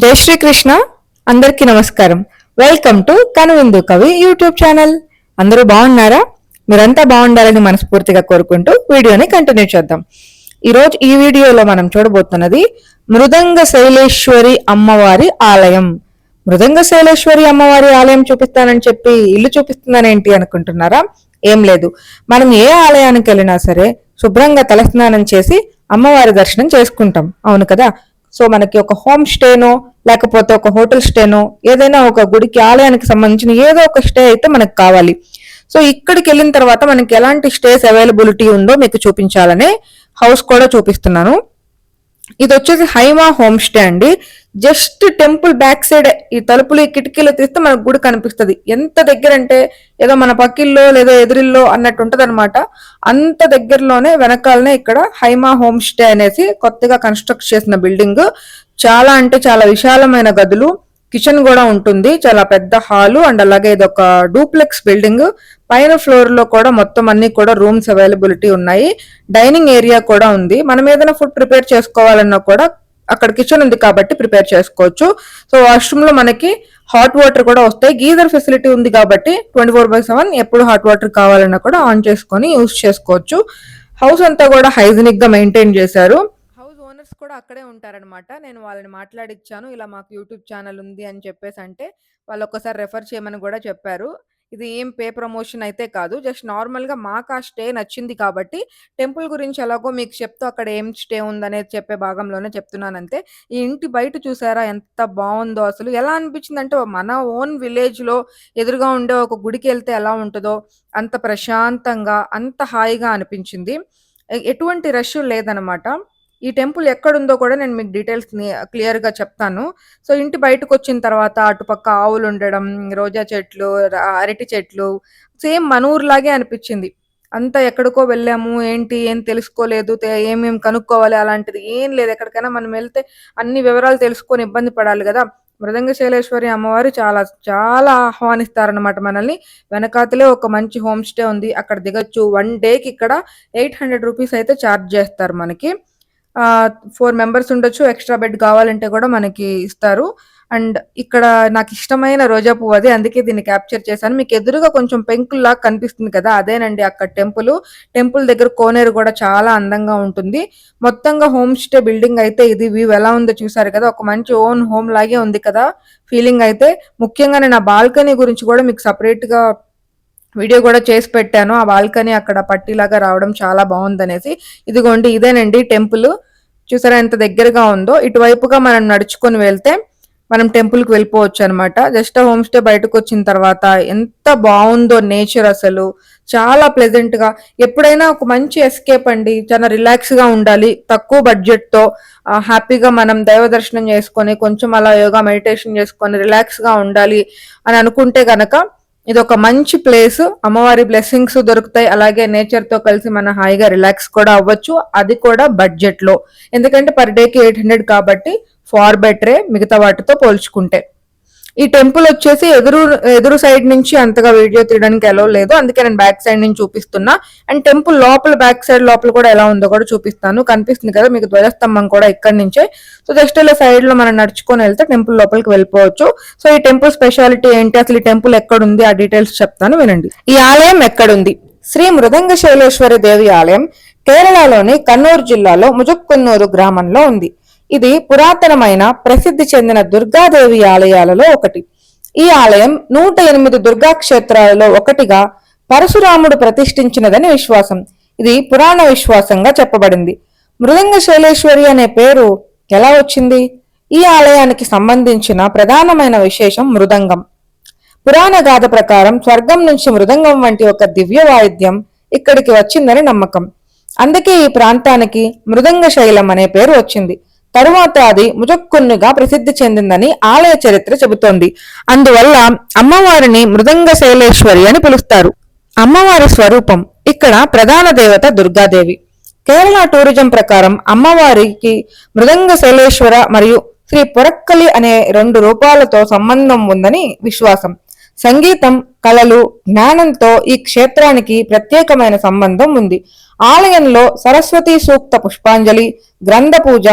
జై శ్రీకృష్ణ. అందరికీ నమస్కారం. వెల్కమ్ టు కనువిందు కవి యూట్యూబ్ ఛానల్. అందరూ బాగున్నారా? మీరంతా బాగుండాలని మనస్ఫూర్తిగా కోరుకుంటూ వీడియోని కంటిన్యూ చేద్దాం. ఈరోజు ఈ వీడియోలో మనం చూడబోతున్నది మృదంగ శైలేశ్వరి అమ్మవారి ఆలయం. మృదంగ శైలేశ్వరి అమ్మవారి ఆలయం చూపిస్తానని చెప్పి ఇల్లు చూపిస్తున్నానేంటి అనుకుంటున్నారా? ఏం లేదు, మనం ఏ ఆలయానికి వెళ్ళినా సరే శుభ్రంగా తలస్నానం చేసి అమ్మవారి దర్శనం చేసుకుంటాం, అవును కదా? సో మనకి ఒక హోమ్ స్టేనో లేకపోతే ఒక హోటల్ స్టేనో ఏదైనా ఒక గుడికి ఆలయానికి సంబంధించిన ఏదో ఒక స్టే అయితే మనకు కావాలి. సో ఇక్కడికి వెళ్ళిన తర్వాత మనకి ఎలాంటి స్టేస్ అవైలబిలిటీ ఉందో మీకు చూపించాలనే హౌస్ కూడా చూపిస్తున్నాను. ఇది వచ్చేసి హైమా హోమ్ స్టే అండి. జస్ట్ టెంపుల్ బ్యాక్ సైడ్ ఈ తలుపులు ఈ కిటికీలు తీస్తే మనకు గుడి కనిపిస్తుంది. ఎంత దగ్గర అంటే ఏదో మన పక్కిల్లో లేదా ఎదురిల్లో అన్నట్టు ఉంటది అనమాట. అంత దగ్గరలోనే వెనకాలనే ఇక్కడ హైమా హోమ్ స్టే అనేసి కొత్తగా కన్స్ట్రక్ట్ చేసిన బిల్డింగ్. చాలా అంటే చాలా విశాలమైన గదులు, కిచెన్ కూడా ఉంటుంది, చాలా పెద్ద హాలు అండ్ అలాగే ఇది ఒక డూప్లెక్స్ బిల్డింగ్. పైన ఫ్లోర్ లో కూడా మొత్తం అన్ని కూడా రూమ్స్ అవైలబిలిటీ ఉన్నాయి. డైనింగ్ ఏరియా కూడా ఉంది. మనం ఏదైనా ఫుడ్ ప్రిపేర్ చేసుకోవాలన్నా కూడా అక్కడ కిచెన్ ఉంది కాబట్టి ప్రిపేర్ చేసుకోవచ్చు. సో వాష్రూమ్ లో మనకి హాట్ వాటర్ కూడా వస్తాయి. గీజర్ ఫెసిలిటీ ఉంది కాబట్టి 24/7 ఎప్పుడు హాట్ వాటర్ కావాలన్నా కూడా ఆన్ చేసుకొని యూస్ చేసుకోవచ్చు. హౌస్ అంతా కూడా హైజీనిక్ గా మెయింటైన్ చేశారు. హౌస్ ఓనర్స్ కూడా అక్కడే ఉంటారనమాట. నేను వాళ్ళని మాట్లాడిచ్చాను, ఇలా మాకు యూట్యూబ్ ఛానల్ ఉంది అని చెప్పేసి అంటే వాళ్ళు ఒకసారి రెఫర్ చేయమని కూడా చెప్పారు. ఇది ఏం పే ప్రమోషన్ అయితే కాదు, జస్ట్ నార్మల్గా మాకు ఆ స్టే నచ్చింది కాబట్టి టెంపుల్ గురించి ఎలాగో మీకు చెప్తూ అక్కడ ఏం స్టే ఉందనేది చెప్పే భాగంలోనే చెప్తున్నాను అంతే. ఈ ఇంటి బయట చూసారా ఎంత బాగుందో, అసలు ఎలా అనిపించింది అంటే మన ఓన్ విలేజ్ లో ఎదురుగా ఉండే ఒక గుడికి వెళ్తే ఎలా ఉంటుందో అంత ప్రశాంతంగా అంత హాయిగా అనిపించింది. ఎటువంటి రష్ లేదనమాట. ఈ టెంపుల్ ఎక్కడుందో కూడా నేను మీకు డీటెయిల్స్ క్లియర్ గా చెప్తాను. సో ఇంటి బయటకు వచ్చిన తర్వాత అటుపక్క ఆవులు ఉండడం, రోజా చెట్లు, అరటి చెట్లు, సేమ్ మన ఊర్లాగే అనిపించింది. అంతా ఎక్కడికో వెళ్ళాము, ఏంటి ఏం తెలుసుకోలేదు, ఏమేమి కనుక్కోవాలి అలాంటిది ఏం లేదు. ఎక్కడికైనా మనం వెళ్తే అన్ని వివరాలు తెలుసుకొని ఇబ్బంది పడాలి కదా. మృదంగ శైలేశ్వరి అమ్మవారు చాలా చాలా ఆహ్వానిస్తారనమాట మనల్ని. వెనకాతలే ఒక మంచి హోమ్ స్టే ఉంది, అక్కడ దిగొచ్చు. 1 డేకి ఇక్కడ 800 రూపీస్ అయితే ఛార్జ్ చేస్తారు మనకి. 4 మెంబర్స్ ఉండొచ్చు, ఎక్స్ట్రా బెడ్ కావాలంటే కూడా మనకి ఇస్తారు. అండ్ ఇక్కడ నాకు ఇష్టమైన రోజా పువ్వు అది, అందుకే దీన్ని క్యాప్చర్ చేశాను. మీకు ఎదురుగా కొంచెం పెంకుల్లా కనిపిస్తుంది కదా, అదేనండి అక్కడ టెంపుల్. టెంపుల్ దగ్గర కోనేరు కూడా చాలా అందంగా ఉంటుంది. మొత్తంగా హోమ్ స్టే బిల్డింగ్ అయితే ఇది. వ్యూ ఎలా ఉందో చూసారు కదా, ఒక మంచి ఓన్ హోమ్ లాగే ఉంది కదా ఫీలింగ్ అయితే. ముఖ్యంగా నేను ఆ బాల్కనీ గురించి కూడా మీకు సపరేట్ గా వీడియో కూడా చేసి పెట్టాను. ఆ బాల్కనీ అక్కడ పట్టిలాగా రావడం చాలా బాగుందనేసి. ఇదిగోండి ఇదేనండి టెంపుల్. చూసారా ఎంత దగ్గరగా ఉందో. ఇటువైపుగా మనం నడుచుకొని వెళ్తే మనం టెంపుల్ కి వెళ్ళిపోవచ్చు అనమాట. జస్ట్ హోమ్ స్టే బయటకు వచ్చిన తర్వాత ఎంత బాగుందో నేచర్, అసలు చాలా ప్లెజెంట్ గా. ఎప్పుడైనా ఒక మంచి ఎస్కేప్ అండి, చాలా రిలాక్స్ గా ఉండాలి, తక్కువ బడ్జెట్ తో హ్యాపీగా మనం దైవ దర్శనం చేసుకొని కొంచెం అలా యోగా మెడిటేషన్ చేసుకొని రిలాక్స్ గా ఉండాలి అని అనుకుంటే గనక ఇది ఒక మంచి ప్లేస్. అమ్మవారి బ్లెస్సింగ్స్ దొరుకుతాయి, అలాగే నేచర్ తో కలిసి మన హాయిగా రిలాక్స్ కూడా అవ్వచ్చు, అది కూడా బడ్జెట్ లో. ఎందుకంటే పర్ డేకి 800 కాబట్టి ఫార్ బెటరే మిగతా వాటితో పోల్చుకుంటే. ఈ టెంపుల్ వచ్చేసి ఎదురు సైడ్ నుంచి అంతగా వీడియో తీయడానికి అలో లేదు, అందుకే నేను బ్యాక్ సైడ్ నుంచి చూపిస్తున్నా. అండ్ టెంపుల్ లోపల బ్యాక్ సైడ్ లోపల కూడా ఎలా ఉందో కూడా చూపిస్తాను. కనిపిస్తుంది కదా మీకు ధ్వజస్తంభం కూడా ఇక్కడి నుంచే. సో జస్ట్ ఇలా సైడ్ లో మనం నడుచుకొని వెళ్తే టెంపుల్ లోపలికి వెళ్ళిపోవచ్చు. సో ఈ టెంపుల్ స్పెషాలిటీ ఏంటి, అసలు ఈ టెంపుల్ ఎక్కడుంది, ఆ డీటెయిల్స్ చెప్తాను వినండి. ఈ ఆలయం ఎక్కడుంది? శ్రీ మృదంగ శైలేశ్వరి దేవి ఆలయం కేరళలోని కన్నూరు జిల్లాలో ముజుక్కున్నూరు గ్రామంలో ఉంది. ఇది పురాతనమైన ప్రసిద్ధి చెందిన దుర్గాదేవి ఆలయాలలో ఒకటి. ఈ ఆలయం 108 దుర్గా క్షేత్రాలలో ఒకటిగా పరశురాముడు ప్రతిష్ఠించినదని విశ్వాసం. ఇది పురాణ విశ్వాసంగా చెప్పబడింది. మృదంగ శైలేశ్వరి అనే పేరు ఎలా వచ్చింది? ఈ ఆలయానికి సంబంధించిన ప్రధానమైన విశేషం మృదంగం. పురాణ గాథ ప్రకారం స్వర్గం నుంచి మృదంగం వంటి ఒక దివ్య వాయిద్యం ఇక్కడికి వచ్చిందని నమ్మకం. అందుకే ఈ ప్రాంతానికి మృదంగ శైలం అనే పేరు వచ్చింది. తరువాత అది ముజక్కున్నుగా ప్రసిద్ధి చెందిందని ఆలయ చరిత్ర చెబుతోంది. అందువల్ల అమ్మవారిని మృదంగ శైలేశ్వరి అని పిలుస్తారు. అమ్మవారి స్వరూపం ఇక్కడ ప్రధాన దేవత దుర్గాదేవి. కేరళ టూరిజం ప్రకారం అమ్మవారికి మృదంగ శైలేశ్వర మరియు శ్రీ పొరక్కలి అనే 2 రూపాలతో సంబంధం ఉందని విశ్వాసం. సంగీతం, కళలు, జ్ఞానంతో ఈ క్షేత్రానికి ప్రత్యేకమైన సంబంధం ఉంది. ఆలయంలో సరస్వతి సూక్త పుష్పాంజలి, గ్రంథ పూజ,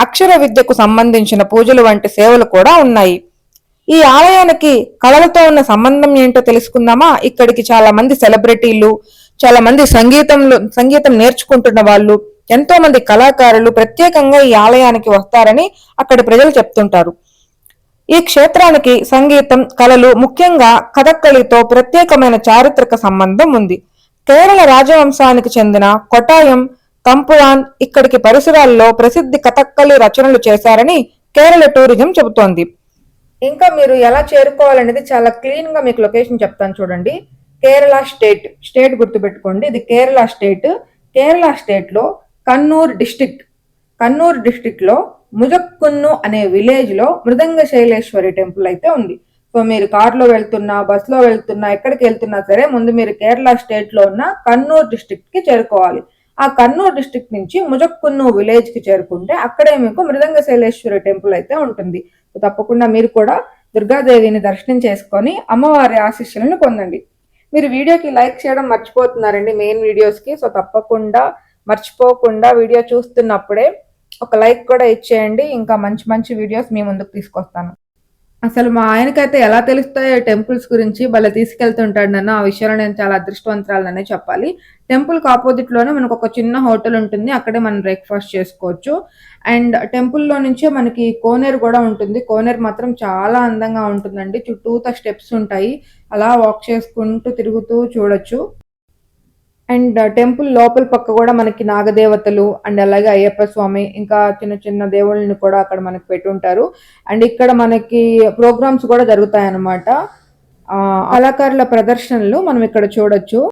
అక్షర విద్యకు సంబంధించిన పూజలు వంటి సేవలు కూడా ఉన్నాయి. ఈ ఆలయానికి కళలతో ఉన్న సంబంధం ఏంటో తెలుసుకుందామా? ఇక్కడికి చాలా మంది సెలబ్రిటీలు, చాలా మంది సంగీతం నేర్చుకుంటున్న వాళ్ళు, ఎంతో మంది కళాకారులు ప్రత్యేకంగా ఈ ఆలయానికి వస్తారని అక్కడి ప్రజలు చెప్తుంటారు. ఈ క్షేత్రానికి సంగీతం, కళలు, ముఖ్యంగా కథక్కళితో ప్రత్యేకమైన చారిత్రక సంబంధం ఉంది. కేరళ రాజవంశానికి చెందిన కొటాయం తంపురాన్ ఇక్కడికి పరిసరాల్లో ప్రసిద్ధి కథక్కళి రచనలు చేశారని కేరళ టూరిజం చెబుతోంది. ఇంకా మీరు ఎలా చేరుకోవాలనేది చాలా క్లీన్ గా మీకు లొకేషన్ చెప్తాను చూడండి. కేరళ స్టేట్ గుర్తుపెట్టుకోండి, ఇది కేరళ స్టేట్. కేరళ స్టేట్ లో కన్నూర్ డిస్టిక్ లో ముజక్కున్ను అనే విలేజ్ లో మృదంగ శైలేశ్వరి టెంపుల్ అయితే ఉంది. సో మీరు కార్లో వెళ్తున్నా, బస్సులో వెళ్తున్నా, ఎక్కడికి వెళ్తున్నా సరే ముందు మీరు కేరళ స్టేట్ లో ఉన్న కన్నూర్ డిస్ట్రిక్ట్ కి చేరుకోవాలి. ఆ కన్నూర్ డిస్ట్రిక్ట్ నుంచి ముజక్కున్ను విలేజ్ కి చేరుకుంటే అక్కడే మీకు మృదంగ శైలేశ్వరి టెంపుల్ అయితే ఉంటుంది. తప్పకుండా మీరు కూడా దుర్గాదేవిని దర్శనం చేసుకొని అమ్మవారి ఆశీస్సులను పొందండి. మీరు వీడియోకి లైక్ చేయడం మర్చిపోతున్నారండి మెయిన్ వీడియోస్కి. సో తప్పకుండా మర్చిపోకుండా వీడియో చూస్తున్నప్పుడే ఒక లైక్ కూడా ఇచ్చేయండి. ఇంకా మంచి మంచి వీడియోస్ మీ ముందుకు తీసుకొస్తాను. అసలు మా ఆయనకైతే ఎలా తెలుస్తాయో టెంపుల్స్ గురించి భలే తీసుకెళ్తుంటాడు నన్ను. ఆ విషయంలో నేను చాలా అదృష్టవంతురాలనే చెప్పాలి. టెంపుల్కి ఆపోజిట్లోనే మనకు ఒక చిన్న హోటల్ ఉంటుంది, అక్కడే మనం బ్రేక్ఫాస్ట్ చేసుకోవచ్చు. అండ్ టెంపుల్లో నుంచే మనకి కోనేరు కూడా ఉంటుంది. కోనేరు మాత్రం చాలా అందంగా ఉంటుందండి. చుట్టూతా స్టెప్స్ ఉంటాయి, అలా వాక్ చేసుకుంటూ తిరుగుతూ చూడొచ్చు. అండ్ టెంపుల్ లోపల పక్క కూడా మనకి నాగదేవతలు అండ్ అలాగే అయ్యప్ప స్వామి ఇంకా చిన్న చిన్న దేవుళ్ళని కూడా అక్కడ మనకి పెట్టుంటారు. అండ్ ఇక్కడ మనకి ప్రోగ్రామ్స్ కూడా జరుగుతాయి అన్నమాట. కళాకారుల ప్రదర్శనలు మనం ఇక్కడ చూడొచ్చు.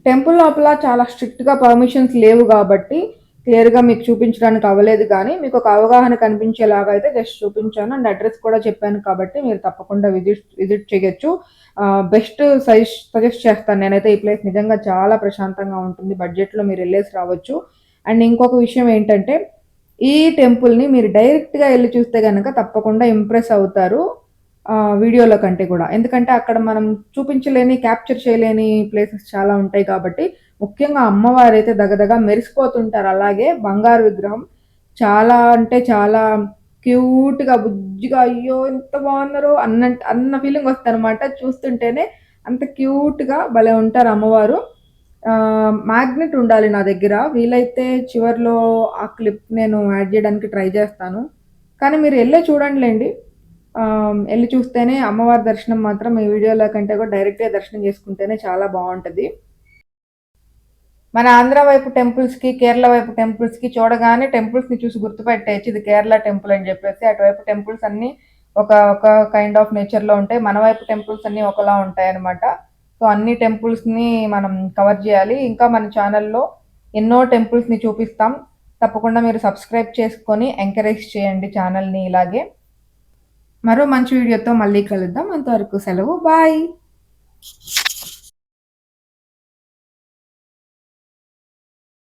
టెంపుల్ లోపల చాలా స్ట్రిక్ట్ గా పర్మిషన్స్ లేవు కాబట్టి క్లియర్ గా మీకు చూపించడానికి అవ్వలేదు, కానీ మీకు ఒక అవగాహన కనిపించేలాగా అయితే జస్ట్ చూపించాను. అండ్ అడ్రస్ కూడా చెప్పాను కాబట్టి మీరు తప్పకుండా విజిట్ చేయొచ్చు. బెస్ట్ సజెస్ట్ చేస్తాను నేనైతే. ఈ ప్లేస్ నిజంగా చాలా ప్రశాంతంగా ఉంటుంది, బడ్జెట్లో మీరు వెళ్ళేసి రావచ్చు. అండ్ ఇంకొక విషయం ఏంటంటే ఈ టెంపుల్ని మీరు డైరెక్ట్గా వెళ్ళి చూస్తే కనుక తప్పకుండా ఇంప్రెస్ అవుతారు వీడియోలో కంటే కూడా. ఎందుకంటే అక్కడ మనం చూపించలేని, క్యాప్చర్ చేయలేని ప్లేసెస్ చాలా ఉంటాయి కాబట్టి. ముఖ్యంగా అమ్మవారు అయితే దగదగా మెరిసిపోతుంటారు. అలాగే బంగారు విగ్రహం చాలా అంటే చాలా క్యూట్గా బుజ్జిగా, అయ్యో ఎంత బాగున్నారో అన్న ఫీలింగ్ వస్తుంది అనమాట చూస్తుంటేనే. అంత క్యూట్గా భలే ఉంటారు అమ్మవారు. మ్యాగ్నెట్ ఉండాలి నా దగ్గర, వీలైతే చివర్లో ఆ క్లిప్ నేను యాడ్ చేయడానికి ట్రై చేస్తాను. కానీ మీరు వెళ్ళే చూడండిలేండి, వెళ్ళి చూస్తేనే అమ్మవారి దర్శనం మాత్రం ఈ వీడియోలో కంటే కూడా డైరెక్ట్గా దర్శనం చేసుకుంటేనే చాలా బాగుంటుంది. మన ఆంధ్ర వైపు టెంపుల్స్కి, కేరళ వైపు టెంపుల్స్కి చూడగానే టెంపుల్స్ని చూసి గుర్తుపెట్టేయచ్చు ఇది కేరళ టెంపుల్ అని చెప్పేసి. అటువైపు టెంపుల్స్ అన్నీ ఒక ఒక కైండ్ ఆఫ్ నేచర్లో ఉంటాయి, మన వైపు టెంపుల్స్ అన్నీ ఒకలా ఉంటాయి అనమాట. సో అన్ని టెంపుల్స్ని మనం కవర్ చేయాలి. ఇంకా మన ఛానల్లో ఎన్నో టెంపుల్స్ని చూపిస్తాం. తప్పకుండా మీరు సబ్స్క్రైబ్ చేసుకొని ఎంకరేజ్ చేయండి ఛానల్ని. ఇలాగే మరో మంచి వీడియోతో మళ్ళీ కలుద్దాం. అంతవరకు సెలవు, బాయ్.